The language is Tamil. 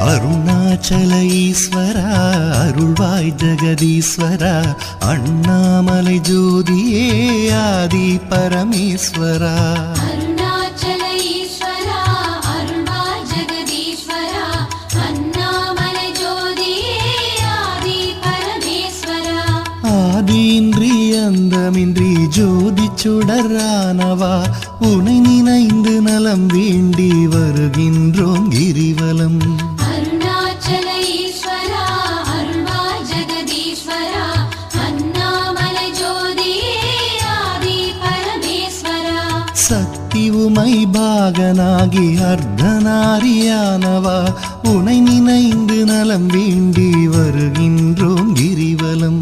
அருணாச்சல ஈஸ்வரா அருள்வாய் ஜெகதீஸ்வரா அண்ணாமலை ஜோதியே ஆதி பரமேஸ்வரா ஆதியின்றி அந்தமின்றி ஜோதி சுடரானவா உனை நினைந்து நலம் வேண்டி வருகின்றோம் கிரிவலம். அருணாச்சல ஈஸ்வரா அருள்வாய் ஜெகதீஸ்வரா அண்ணாமலை ஜோதியே ஆதி பரமேஸ்வரா. சக்தி உமை பாகனாகி அர்த்தநாரியானவா உனை நினைந்து நலம் வேண்டி வருகின்றோம் கிரிவலம்.